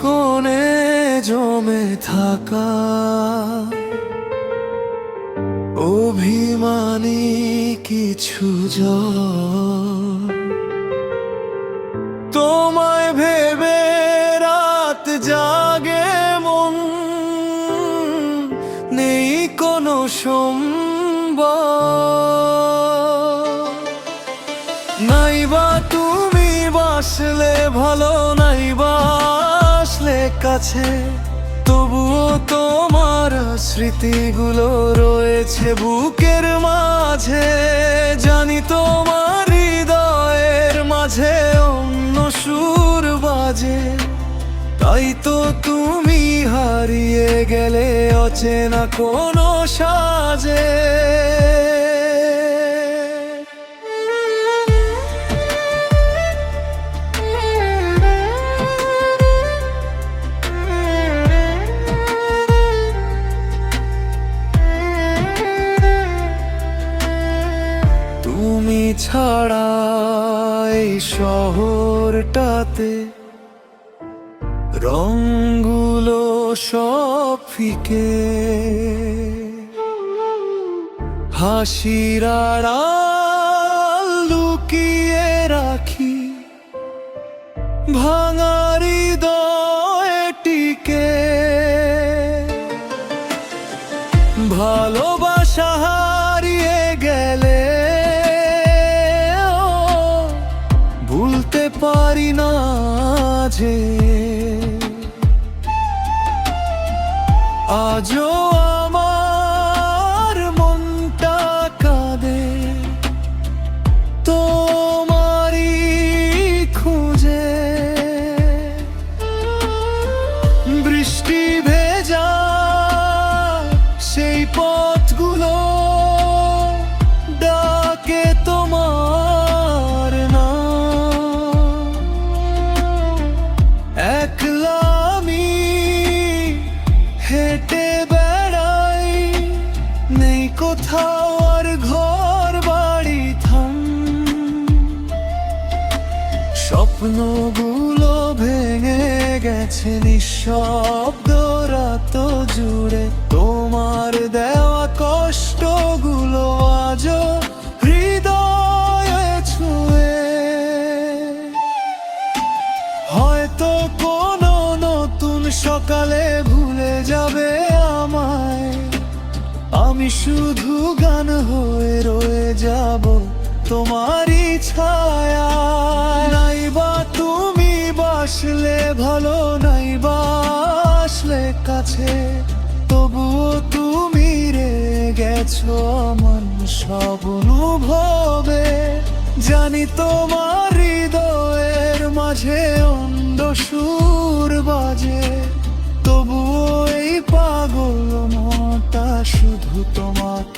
কোণে জমে থাকা অভিমানী কিছু জল, তোমায় ভেবে রাত জাগে মন, নেই কোনো সম্বল। নাইবা তুমি বাসলে ভালো, নাইবা আসলে কাছে, তবুও তোমার স্মৃতিগুলো রয়েছে বুকের মাঝে। জানি তোমার হৃদয়ের মাঝে অন্য সুর বাজে, তাই তো তুমি হারিয়ে গেলে অচেনা কোনো সাজে। তুমি ছাড়া এই শহরটাতে রঙগুলো সব ফিকে, হাসির আড়াল লুকিয়ে রাখি ভাঙা হৃদয়টিকে। ভালোবাসা হারিয়ে গেলে ভুলতে পারি না যে, আজও আমার মনটা কাঁদে তোমারই খুঁজে। বৃষ্টি ভেজা সেই পথগুলো ডাকে তোমার নাম। একলা আমি হেঁটে বেড়াই, নেই কোথাও আর ঘর বাড়ি থাম। স্বপ্নগুলো ভেঙে গেছে নিঃশব্দ রাত জুড়ে, তোমার দেওয়া কষ্টগুলো আজও হৃদয়ে ছুঁয়ে। হয়তো কোনো নতুন সকালে ভুলে যাবে আমায়, আমি শুধু গান হয়ে রয়ে যাব তোমারই ছায়া। নাইবা তুমি বাসলে ভালো, নাইবা আসলে কাছে, তবুও তুমি রয়ে গেছো আমার সব অনুভবে। জানি তোমার হৃদয়ের মাঝে অন্য সুর বাজে, তবুও এই পাগল মনটা শুধু তোমাকে